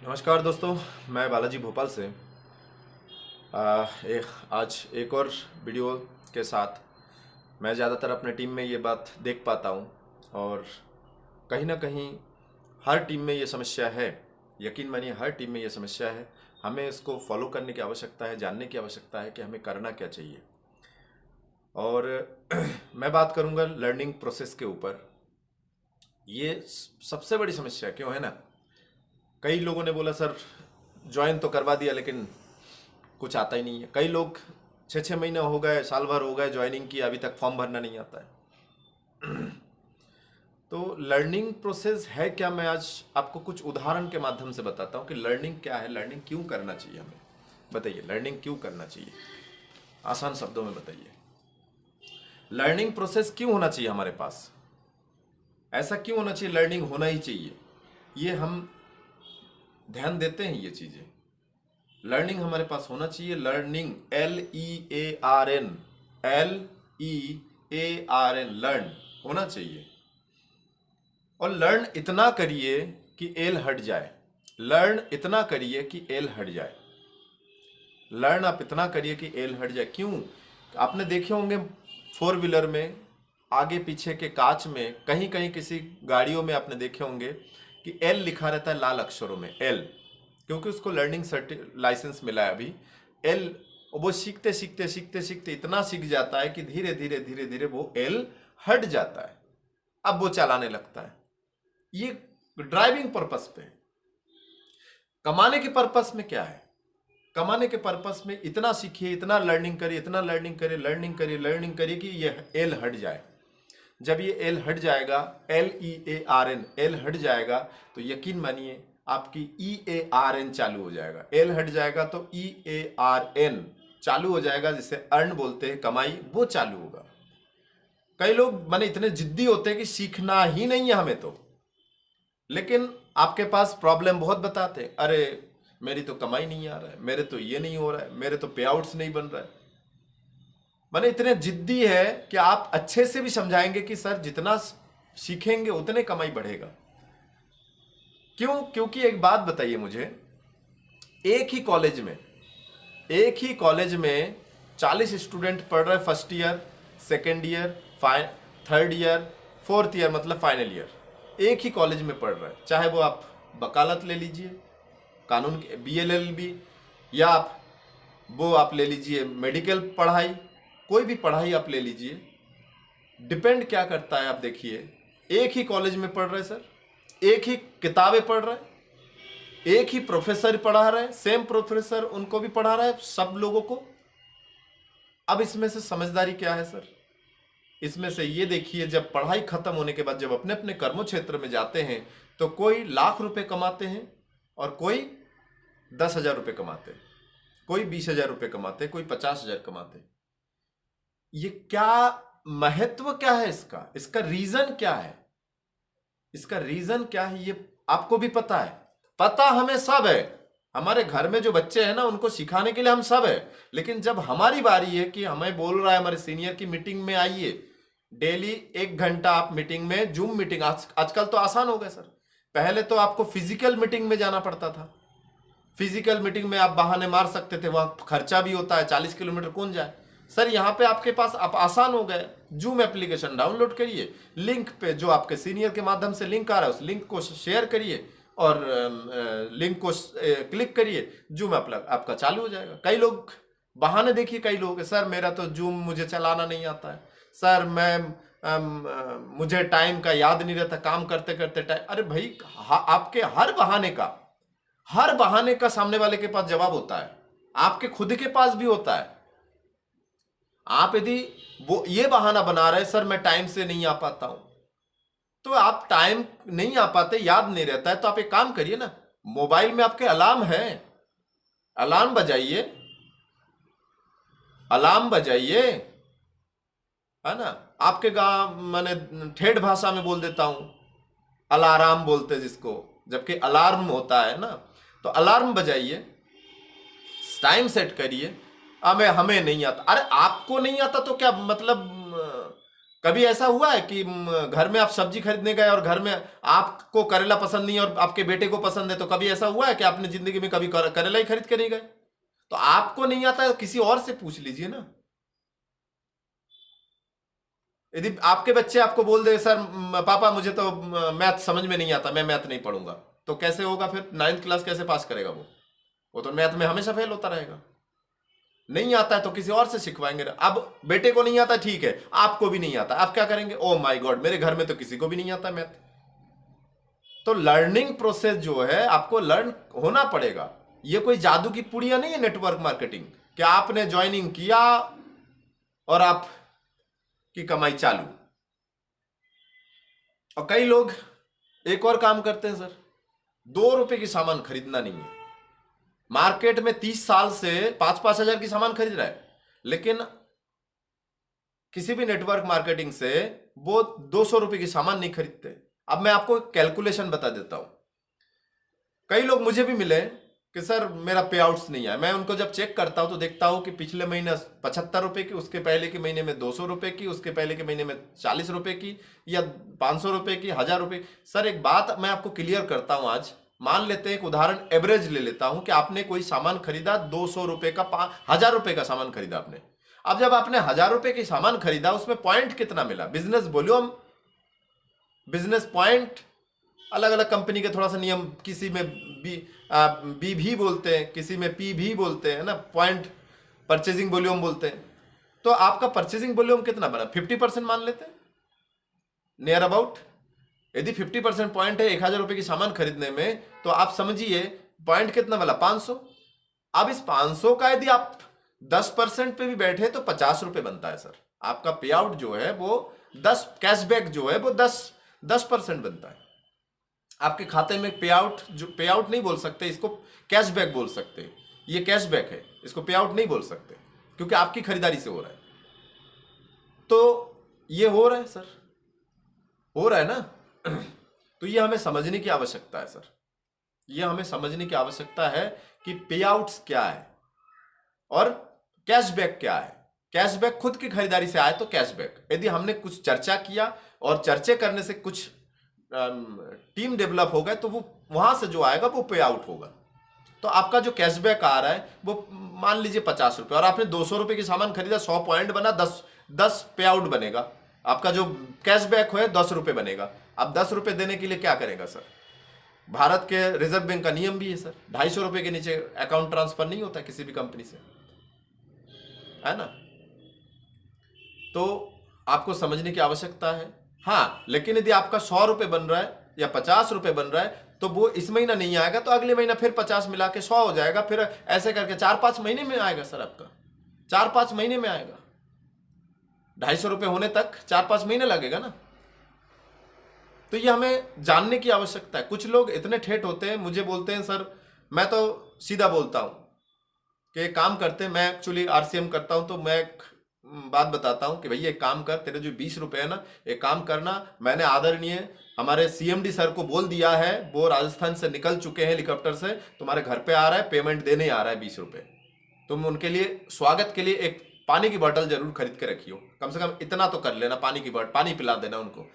नमस्कार दोस्तों, मैं बालाजी भोपाल से आज एक और वीडियो के साथ। मैं ज़्यादातर अपने टीम में ये बात देख पाता हूँ और कहीं ना कहीं हर टीम में ये समस्या है। यकीन मानिए, हर टीम में ये समस्या है। हमें इसको फॉलो करने की आवश्यकता है, जानने की आवश्यकता है कि हमें करना क्या चाहिए। और मैं बात करूँगा लर्निंग प्रोसेस के ऊपर। ये सबसे बड़ी समस्या क्यों है ना। कई लोगों ने बोला सर ज्वाइन तो करवा दिया लेकिन कुछ आता ही नहीं है। कई लोग 6-6 महीने हो गए, साल भर हो गए ज्वाइनिंग की, अभी तक फॉर्म भरना नहीं आता है। तो लर्निंग प्रोसेस है क्या, मैं आज आपको कुछ उदाहरण के माध्यम से बताता हूँ कि लर्निंग क्या है, लर्निंग क्यों करना चाहिए हमें। बताइए, लर्निंग क्यों करना चाहिए, आसान शब्दों में बताइए। लर्निंग प्रोसेस क्यों होना चाहिए हमारे पास, ऐसा क्यों होना चाहिए, लर्निंग होना ही चाहिए। ये हम ध्यान देते हैं ये चीजें। लर्निंग हमारे पास होना चाहिए। लर्निंग LEARN, LEARN, लर्न होना चाहिए। और लर्न इतना करिए कि एल हट जाए। लर्न इतना करिए कि एल हट जाए। लर्न आप इतना करिए कि एल हट जाए। क्यों? आपने देखे होंगे फोर व्हीलर में आगे पीछे के कांच में, कहीं कहीं किसी गाड़ियों में आपने देखे होंगे कि एल लिखा रहता है लाल अक्षरों में, एल, क्योंकि उसको लर्निंग लाइसेंस मिला है अभी। एल, वो सीखते सीखते सीखते सीखते इतना सीख जाता है कि धीरे धीरे धीरे धीरे वो एल हट जाता है। अब वो चलाने लगता है। ये ड्राइविंग पर्पस पे। कमाने के पर्पस में क्या है, कमाने के पर्पस में इतना सीखिए, इतना लर्निंग करिए, इतना लर्निंग करिए, लर्निंग करिए, लर्निंग करिए कि ये एल हट जाए। जब ये एल हट जाएगा, LEARN, एल हट जाएगा, तो यकीन मानिए आपकी EARN चालू हो जाएगा। एल हट जाएगा तो EARN चालू हो जाएगा, जिसे अर्न बोलते हैं, कमाई, वो चालू होगा। कई लोग माने इतने जिद्दी होते हैं कि सीखना ही नहीं है हमें तो, लेकिन आपके पास प्रॉब्लम बहुत बताते हैं। अरे मेरी तो कमाई नहीं आ रहा है, मेरे तो ये नहीं हो रहा है, मेरे तो पे आउट्स नहीं बन रहा है। माने इतने जिद्दी है कि आप अच्छे से भी समझाएंगे कि सर जितना सीखेंगे उतने कमाई बढ़ेगा। क्यों? क्योंकि एक बात बताइए मुझे, एक ही कॉलेज में, एक ही कॉलेज में 40 स्टूडेंट पढ़ रहे, first year, second year, third year, fourth year, मतलब फाइनल ईयर, एक ही कॉलेज में पढ़ रहे हैं। चाहे वो आप वकालत ले लीजिए, कानून के BLLB, या आप ले लीजिए मेडिकल पढ़ाई, कोई भी पढ़ाई आप ले लीजिए। डिपेंड क्या करता है, आप देखिए, एक ही कॉलेज में पढ़ रहे सर, एक ही किताबें पढ़ रहे, एक ही प्रोफेसर पढ़ा रहे, सेम प्रोफेसर उनको भी पढ़ा रहा है, सब लोगों को। अब इसमें से समझदारी क्या है सर? इसमें से ये देखिए, जब पढ़ाई खत्म होने के बाद जब अपने अपने कर्म क्षेत्र में जाते हैं तो कोई लाख रुपए कमाते हैं और कोई 10,000 रुपए कमाते हैं, कोई 20,000 रुपए कमाते हैं, कोई 50,000 कमाते हैं। ये क्या महत्व, क्या है इसका, इसका रीजन क्या है, इसका रीजन क्या है, ये आपको भी पता है। पता हमें सब है। हमारे घर में जो बच्चे हैं ना, उनको सिखाने के लिए हम सब है। लेकिन जब हमारी बारी है कि हमें बोल रहा है हमारे सीनियर की मीटिंग में आइए, डेली 1 घंटा आप मीटिंग में, जूम मीटिंग, आजकल तो आसान हो गया सर। पहले तो आपको फिजिकल मीटिंग में जाना पड़ता था। फिजिकल मीटिंग में आप बहाने मार सकते थे, वहां खर्चा भी होता है, 40 किलोमीटर कौन जाए। सर यहाँ पे आपके पास आप आसान हो गए। जूम एप्लीकेशन डाउनलोड करिए, लिंक पे जो आपके सीनियर के माध्यम से लिंक आ रहा है उस लिंक को शेयर करिए और लिंक को क्लिक करिए, जूम आपका चालू हो जाएगा। कई लोग बहाने देखिए, कई लोग, सर मेरा तो जूम मुझे चलाना नहीं आता है, सर मुझे टाइम का याद नहीं रहता, काम करते करते टाइम। अरे भाई, आपके हर बहाने का सामने वाले के पास जवाब होता है, आपके खुद के पास भी होता है। आप यदि वो ये बहाना बना रहे सर मैं टाइम से नहीं आ पाता हूं, तो आप टाइम नहीं आ पाते, याद नहीं रहता है, तो आप एक काम करिए ना, मोबाइल में आपके अलार्म है, अलार्म बजाइए, अलार्म बजाइए, है ना। आपके गांव, मैंने ठेठ भाषा में बोल देता हूं, अलाराम बोलते जिसको, जबकि अलार्म होता है ना। तो अलार्म बजाइए, टाइम सेट करिए। हमें नहीं आता। अरे आपको नहीं आता तो क्या मतलब, कभी ऐसा हुआ है कि घर में आप सब्जी खरीदने गए और घर में आपको करेला पसंद नहीं और आपके बेटे को पसंद है, तो कभी ऐसा हुआ है कि आपने जिंदगी में कभी करेला ही खरीद के नहीं गए? तो आपको नहीं आता है तो किसी और से पूछ लीजिए ना। यदि आपके बच्चे आपको बोल दे सर पापा मुझे तो मैथ समझ में नहीं आता, मैं मैथ नहीं पढ़ूंगा, तो कैसे होगा फिर? 9th क्लास कैसे पास करेगा वो तो मैथ में हमेशा फेल होता रहेगा। नहीं आता है तो किसी और से सिखवाएंगे। अब बेटे को नहीं आता, ठीक है, आपको भी नहीं आता, आप क्या करेंगे? ओ माय गॉड, मेरे घर में तो किसी को भी नहीं आता मैथ। तो लर्निंग प्रोसेस जो है आपको लर्न होना पड़ेगा। ये कोई जादू की पुड़िया नहीं है नेटवर्क मार्केटिंग कि आपने ज्वाइनिंग किया और आप की कमाई चालू। और कई लोग एक और काम करते हैं सर, 2 रुपए की सामान खरीदना नहीं है। मार्केट में 30 साल से 5-5 हजार की सामान खरीद रहा है, लेकिन किसी भी नेटवर्क मार्केटिंग से वो 200 रुपए की सामान नहीं खरीदते। अब मैं आपको कैलकुलेशन बता देता हूं। कई लोग मुझे भी मिले कि सर मेरा पे आउट्स नहीं आया। मैं उनको जब चेक करता हूं तो देखता हूं कि पिछले महीने 75 रुपए की, उसके पहले के महीने में 200 रुपए की, उसके पहले के महीने में 40 रुपए की, या 500 रुपए की, 1000 रुपए। सर एक बात मैं आपको क्लियर करता हूं आज। मान लेते हैं एक उदाहरण, एवरेज ले लेता हूं कि आपने कोई सामान खरीदा 200 रुपए का, 1000 रुपए का सामान खरीदा आपने। अब जब आपने 1000 रुपए की सामान खरीदा, उसमें पॉइंट कितना मिला? बिजनेस वॉल्यूम, बिजनेस पॉइंट, अलग अलग कंपनी के थोड़ा सा नियम, किसी में बी भी बोलते हैं, किसी में पी भी बोलते हैं ना, पॉइंट परचेजिंग वॉल्यूम बोलते हैं। तो आपका परचेजिंग वॉल्यूम कितना बना? 50% मान लेते हैं, नियर अबाउट। यदि 50% पॉइंट है 1000 रुपए की सामान खरीदने में, तो आप समझिए पॉइंट कितना मिला? 500। अब इस 500 का यदि आप 10% पे भी बैठे तो 50 रुपए बनता है सर। आपका पे आउट जो है वो 10, कैशबैक जो है वो 10% बनता है। आपके खाते में पे आउट, जो पे आउट नहीं बोल सकते इसको, कैशबैक बोल सकते हैं। ये कैशबैक है, इसको पे आउट नहीं बोल सकते, क्योंकि आपकी खरीदारी से हो रहा है। तो ये हो रहा है सर, हो रहा है ना। तो ये हमें समझने की आवश्यकता है सर, ये हमें समझने की आवश्यकता है कि पे आउट्स क्या है और कैशबैक क्या है। कैशबैक खुद की खरीदारी से आए तो कैशबैक। यदि हमने कुछ चर्चा किया और चर्चे करने से कुछ टीम डेवलप हो गए, तो वो वहां से जो आएगा वो पे आउट होगा। तो आपका जो कैशबैक आ रहा है वो मान लीजिए 50 रुपए, और आपने 200 रुपए की सामान खरीदा, 100 पॉइंट बना, 10 पे आउट बनेगा। आपका जो कैशबैक है 10 रुपए बनेगा। अब 10 रुपए देने के लिए क्या करेगा सर? भारत के रिजर्व बैंक का नियम भी है सर, 250 रुपए के नीचे अकाउंट ट्रांसफर नहीं होता किसी भी कंपनी से, है ना। तो आपको समझने की आवश्यकता है। हाँ, लेकिन यदि आपका 100 रुपए बन रहा है या 50 रुपए बन रहा है, तो वो इस महीना नहीं आएगा, तो अगले महीना फिर 50 मिला के 100 हो जाएगा। फिर ऐसे करके 4-5 महीने में आएगा सर आपका, 4-5 महीने में आएगा। 250 रुपए होने तक 4-5 महीने लगेगा ना। तो ये हमें जानने की आवश्यकता है। कुछ लोग इतने ठेठ होते हैं, मुझे बोलते हैं सर, मैं तो सीधा बोलता हूं कि काम करते हैं, मैं एक्चुअली आरसीएम करता हूं, तो मैं एक बात बताता हूं कि भैया एक काम कर, तेरे जो 20 रुपए है ना, एक काम करना, मैंने आदरणीय हमारे सीएमडी सर को बोल दिया है, वो राजस्थान से निकल चुके हैं हेलीकॉप्टर से, तुम्हारे घर पे आ रहा है, पेमेंट देने आ रहा है 20 रुपए। तुम उनके लिए स्वागत के लिए एक पानी की बोतल जरूर खरीद के रखियो, कम से कम इतना तो कर लेना, पानी की बोतल, पानी पिला देना उनको।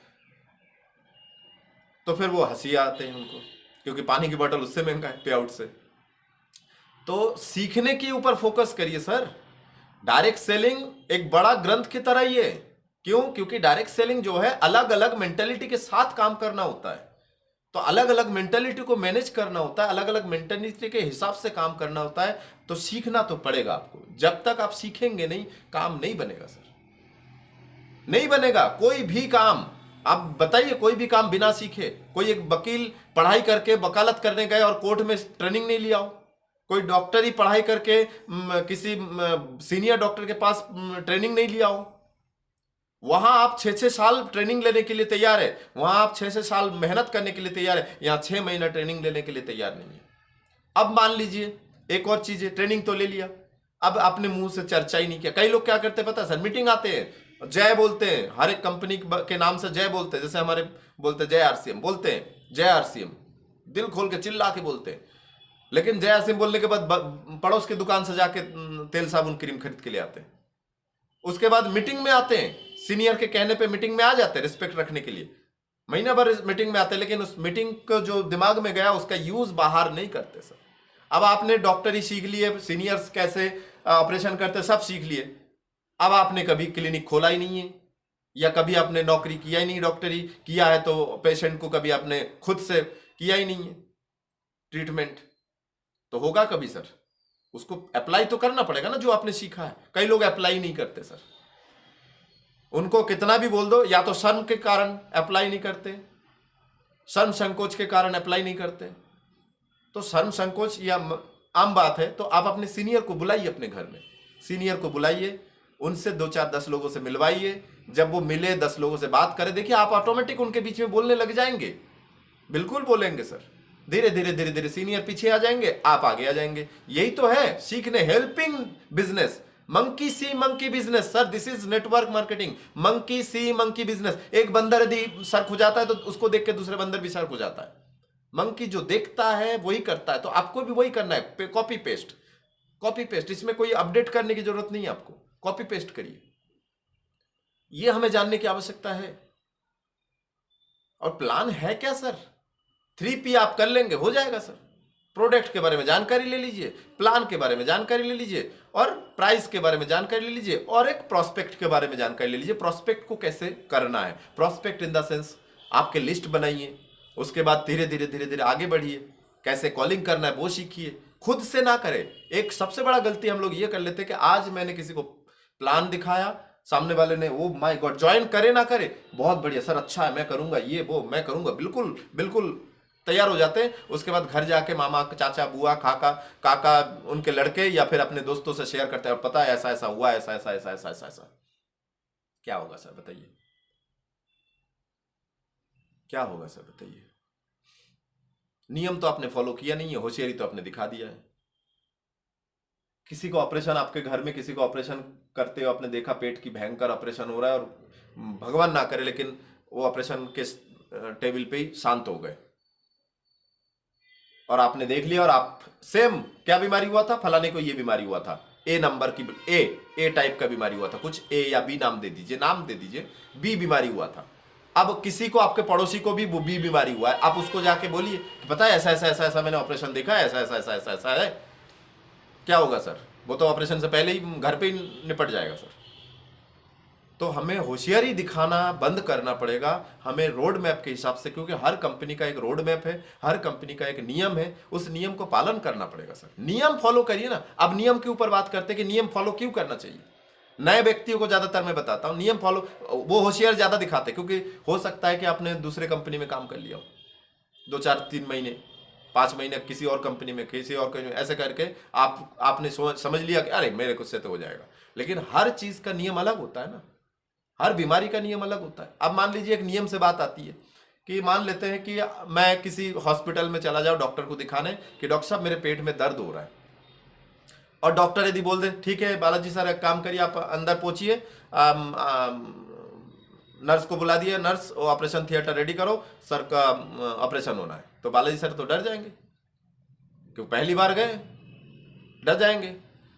तो फिर वो हंसी आते हैं उनको, क्योंकि पानी की बोतल उससे महंगा है पे आउट से। तो सीखने के ऊपर फोकस करिए सर। डायरेक्ट सेलिंग एक बड़ा ग्रंथ की तरह ही है। क्यों? क्योंकि डायरेक्ट सेलिंग जो है अलग अलग मेंटेलिटी के साथ काम करना होता है। तो अलग अलग मेंटेलिटी को मैनेज करना होता है, अलग अलग मेंटेलिटी के हिसाब से काम करना होता है। तो सीखना तो पड़ेगा आपको। जब तक आप सीखेंगे नहीं, काम नहीं बनेगा सर, नहीं बनेगा कोई भी काम। आप बताइए, कोई भी काम बिना सीखे, कोई एक वकील पढ़ाई करके वकालत करने गए और कोर्ट में ट्रेनिंग नहीं लिया हो, कोई डॉक्टर ही पढ़ाई करके किसी सीनियर डॉक्टर के पास ट्रेनिंग नहीं लिया हो, वहां आप 6-6 साल ट्रेनिंग लेने के लिए तैयार है, वहां आप 6-6 साल मेहनत करने के लिए तैयार है, यहां 6 महीना ट्रेनिंग लेने के लिए तैयार नहीं है। अब मान लीजिए एक और चीज है, ट्रेनिंग तो ले लिया, अब आपने मुंह से चर्चा ही नहीं किया। कई लोग क्या करते हैं पता है सर, मीटिंग आते हैं, जय बोलते हैं, हर एक कंपनी के नाम से जय बोलते हैं, जैसे हमारे बोलते हैं जय आरसीएम, बोलते हैं जय आरसीएम, दिल खोल के चिल्ला के बोलते हैं। लेकिन जय आरसीएम बोलने के बाद पड़ोस की दुकान से जाके तेल साबुन क्रीम खरीद के ले आते हैं। उसके बाद मीटिंग में आते हैं, सीनियर के कहने पे मीटिंग में आ जाते हैं रिस्पेक्ट रखने के लिए, महीना भर मीटिंग में आते हैं, लेकिन उस मीटिंग को जो दिमाग में गया उसका यूज बाहर नहीं करते सर। अब आपने डॉक्टरी सीख लिए, सीनियर्स कैसे ऑपरेशन करते सब सीख लिए, अब आपने कभी क्लिनिक खोला ही नहीं है, या कभी आपने नौकरी किया ही नहीं, डॉक्टरी किया है तो पेशेंट को कभी आपने खुद से किया ही नहीं है ट्रीटमेंट, तो होगा कभी सर? उसको अप्लाई तो करना पड़ेगा ना जो आपने सीखा है। कई लोग अप्लाई नहीं करते सर, उनको कितना भी बोल दो, या तो शर्म के कारण अप्लाई नहीं करते, शर्म संकोच के कारण अप्लाई नहीं करते। तो शर्म संकोच या आम बात है, तो आप अपने सीनियर को बुलाइए, अपने घर में सीनियर को बुलाइए, उनसे 2-4-10 लोगों से मिलवाइए, जब वो मिले 10 लोगों से बात करें, देखिए आप ऑटोमेटिक उनके बीच में बोलने लग जाएंगे, बिल्कुल बोलेंगे सर। धीरे धीरे धीरे धीरे सीनियर पीछे आ जाएंगे, आप आगे आ जाएंगे। यही तो है सीखने, helping business, monkey C monkey business sir, this is network marketing, monkey C monkey business. एक बंदर यदि सर्क हो जाता है तो उसको देख के दूसरे बंदर भी सर्क हो जाता है। मंकी जो देखता है वही करता है, तो आपको भी वही करना है, कॉपी पेस्ट, कॉपी पेस्ट, इसमें कोई अपडेट करने की जरूरत नहीं है आपको, कॉपी पेस्ट करिए। ये हमें जानने की आवश्यकता है। और प्लान है क्या सर? 3P आप कर लेंगे, हो जाएगा सर। प्रोडक्ट के बारे में जानकारी ले लीजिए, प्लान के बारे में जानकारी ले लीजिए, और प्राइस के बारे में जानकारी ले लीजिए, और एक प्रोस्पेक्ट के बारे में जानकारी ले लीजिए। प्रोस्पेक्ट को कैसे करना है, प्रोस्पेक्ट इन द सेंस आपके लिस्ट बनाइए, उसके बाद धीरे धीरे धीरे धीरे आगे बढ़िए, कैसे कॉलिंग करना है वो सीखिए, खुद से ना करें। एक सबसे बड़ा गलती हम लोग ये कर लेते हैं कि आज मैंने किसी को प्लान दिखाया, सामने वाले ने ओ माय गॉड ज्वाइन करे ना करे, बहुत बढ़िया सर, अच्छा है, मैं करूंगा, ये वो मैं करूंगा, बिल्कुल बिल्कुल तैयार हो जाते हैं। उसके बाद घर जाके मामा, चाचा, बुआ, काका, काका, उनके लड़के या फिर अपने दोस्तों से शेयर करते हैं, और पता है ऐसा ऐसा हुआ, ऐसा ऐसा ऐसा ऐसा ऐसा ऐसा। क्या होगा सर बताइए, क्या होगा सर बताइए? नियम तो आपने फॉलो किया नहीं है, होशियारी तो आपने दिखा दिया है। किसी को ऑपरेशन, आपके घर में किसी को ऑपरेशन करते हो आपने देखा, पेट की भयंकर ऑपरेशन हो रहा है, और भगवान ना करे लेकिन वो ऑपरेशन के टेबल पे ही शांत हो गए, और आपने देख लिया, और आप सेम क्या बीमारी हुआ था, फलाने को ये बीमारी हुआ था, ए नंबर की, ए टाइप का बीमारी हुआ था, कुछ ए या बी नाम दे दीजिए, नाम दे दीजिए, बी बीमारी हुआ था। अब किसी को, आपके पड़ोसी को भी वो बी बीमारी हुआ है, आप उसको जाके बोलिए कि पता है ऐसा ऐसा ऐसा ऐसा मैंने ऑपरेशन देखा है, ऐसा ऐसा ऐसा ऐसा ऐसा है, क्या होगा सर? वो तो ऑपरेशन से पहले ही घर पे ही निपट जाएगा सर। तो हमें होशियारी दिखाना बंद करना पड़ेगा, हमें रोड मैप के हिसाब से, क्योंकि हर कंपनी का एक रोड मैप है, हर कंपनी का एक नियम है, उस नियम को पालन करना पड़ेगा सर। नियम फॉलो करिए ना। अब नियम के ऊपर बात करते हैं कि नियम फॉलो क्यों करना चाहिए। नए व्यक्तियों को ज्यादातर मैं बताता हूं नियम फॉलो, वो होशियार ज्यादा दिखाते, क्योंकि हो सकता है कि आपने दूसरे कंपनी में काम कर लिया हो 2-4-3 महीने, 5 महीने किसी और कंपनी में, किसी और कंपनी में, ऐसे करके आपने समझ लिया कि अरे मेरे कुछ से तो हो जाएगा। लेकिन हर चीज का नियम अलग होता है ना, हर बीमारी का नियम अलग होता है। अब मान लीजिए एक नियम से बात आती है कि मान लेते हैं कि मैं किसी हॉस्पिटल में चला जाऊं डॉक्टर को दिखाने कि डॉक्टर साहब मेरे पेट में दर्द हो रहा है, और डॉक्टर यदि बोल दे ठीक है बालाजी सर एक काम करिए, आप अंदर पहुंचिए, नर्स को बुला दिए, नर्स ऑपरेशन थिएटर रेडी करो, सर का ऑपरेशन होना है, तो बालाजी सर तो डर जाएंगे, क्यों पहली बार गए, डर जाएंगे।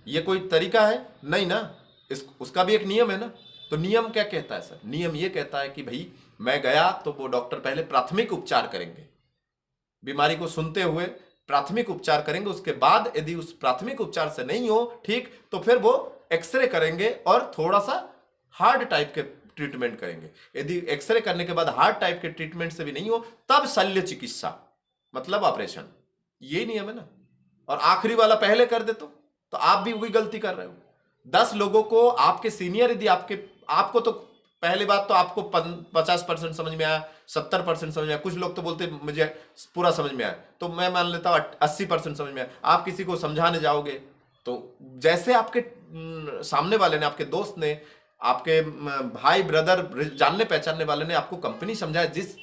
ये कोई तरीका है नहीं ना, उसका भी एक नियम है ना। तो नियम क्या कहता है सर? नियम ये कहता है कि भाई मैं गया तो वो डॉक्टर पहले प्राथमिक उपचार करेंगे, बीमारी को सुनते हुए प्राथमिक उपचार करेंगे, उसके बाद यदि उस प्राथमिक उपचार से नहीं हो ठीक तो फिर वो एक्सरे करेंगे और थोड़ा सा हार्ड टाइप के ट्रीटमेंट करेंगे। यदि एक्सरे करने के बाद हार्ड टाइप के ट्रीटमेंट से भी नहीं हो तब शल्य चिकित्सा, मतलब ऑपरेशन। ये नियम है ना। और आखिरी वाला पहले कर दे तो आप भी वही गलती कर रहे हो। 10 लोगों को आपके सीनियर यदि आपको तो पहली बात तो आपको 50% समझ में आया, 70% समझ में आया, कुछ लोग तो बोलते मुझे पूरा समझ में आया, तो मैं मान लेता हूं 80% समझ में आया। आप किसी को समझाने जाओगे तो जैसे आपके सामने वाले ने, आपके दोस्त ने, आपके भाई ब्रदर जानने पहचानने वाले ने आपको कंपनी समझाया, जिस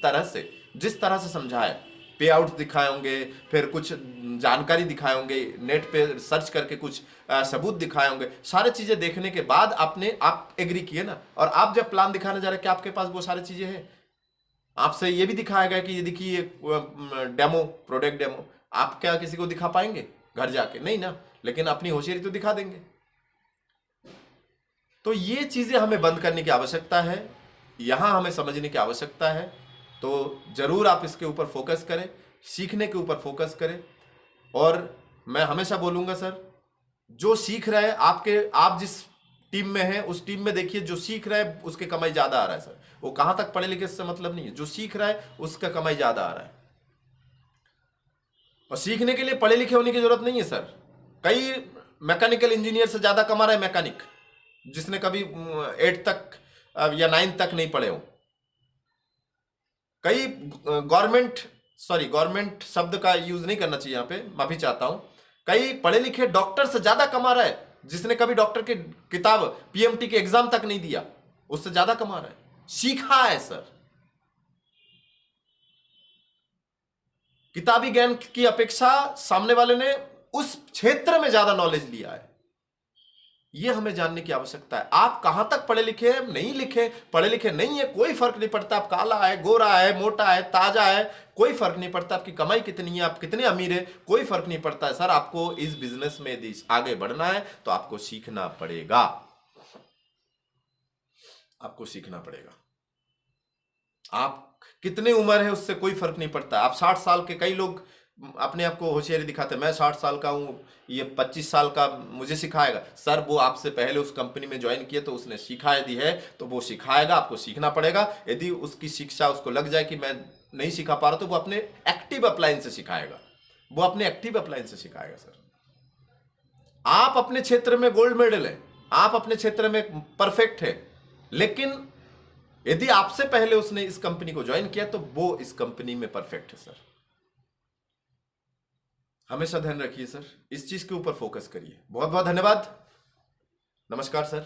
तरह से समझाया, पे आउट दिखाए होंगे, फिर कुछ जानकारी दिखाए होंगे, नेट पे सर्च करके कुछ सबूत दिखाए होंगे, सारी चीजें देखने के बाद आप एग्री किए ना। और आप जब प्लान दिखाने जा रहे हैं क्या आपके पास वो सारी चीजें हैं? आपसे ये भी दिखाया गया कि ये देखिए डेमो, प्रोडक्ट डेमो, आप क्या किसी को दिखा पाएंगे घर जाके? नहीं ना, लेकिन अपनी होशियारी तो दिखा देंगे। तो ये चीजें हमें बंद करने की आवश्यकता है, यहां हमें समझने की आवश्यकता है। तो जरूर आप इसके ऊपर फोकस करें, सीखने के ऊपर फोकस करें। और मैं हमेशा बोलूंगा सर, जो सीख रहा है, आप जिस टीम में हैं उस टीम में देखिए, जो सीख रहा है उसके कमाई ज्यादा आ रहा है सर। वो कहां तक पढ़े लिखे से मतलब नहीं है, जो सीख रहा है उसका कमाई ज्यादा आ रहा है। और सीखने के लिए पढ़े लिखे होने की जरूरत नहीं है सर। कई मैकेनिकल इंजीनियर से ज्यादा कमा रहा है मैकेनिक, जिसने कभी 8 तक या 9 तक नहीं पढ़े हो। कई गवर्नमेंट शब्द का यूज नहीं करना चाहिए यहां पे, माफी चाहता हूं। कई पढ़े लिखे डॉक्टर से ज्यादा कमा रहा है, जिसने कभी डॉक्टर की किताब पीएमटी के एग्जाम तक नहीं दिया, उससे ज्यादा कमा रहा है। सीखा है सर। किताबी ज्ञान की अपेक्षा सामने वाले ने उस क्षेत्र में ज्यादा नॉलेज लिया है। यह हमें जानने की आवश्यकता है। आप कहां तक पढ़े लिखे हैं, नहीं लिखे, पढ़े लिखे नहीं है, कोई फर्क नहीं पड़ता। आप काला है, गोरा है, मोटा है, ताजा है, कोई फर्क नहीं पड़ता। आपकी कमाई कितनी है, आप कितने अमीर है, कोई फर्क नहीं पड़ता है सर। आपको इस बिजनेस में यदि आगे बढ़ना है तो आपको सीखना पड़ेगा, आपको सीखना पड़ेगा। आप कितनी उम्र है उससे कोई फर्क नहीं पड़ता। आप 60 साल के, कई लोग अपने आप को होशियारी दिखाते हैं, मैं 60 साल का हूं, ये 25 साल का मुझे सिखाएगा। सर वो आपसे पहले उस कंपनी में ज्वाइन किया तो उसने सिखा दी है, तो वो सिखाएगा, आपको सीखना पड़ेगा। यदि उसकी शिक्षा उसको लग जाए कि मैं नहीं सिखा पा रहा, तो वो अपने एक्टिव अपलाइन से सिखाएगा, वो अपने एक्टिव अपलाइन से सिखाएगा सर। आप अपने क्षेत्र में गोल्ड मेडल है, आप अपने क्षेत्र में परफेक्ट है, लेकिन यदि आपसे पहले उसने इस कंपनी को ज्वाइन किया तो वो इस कंपनी में परफेक्ट है सर। हमेशा ध्यान रखिए सर, इस चीज के ऊपर फोकस करिए। बहुत बहुत धन्यवाद। नमस्कार सर।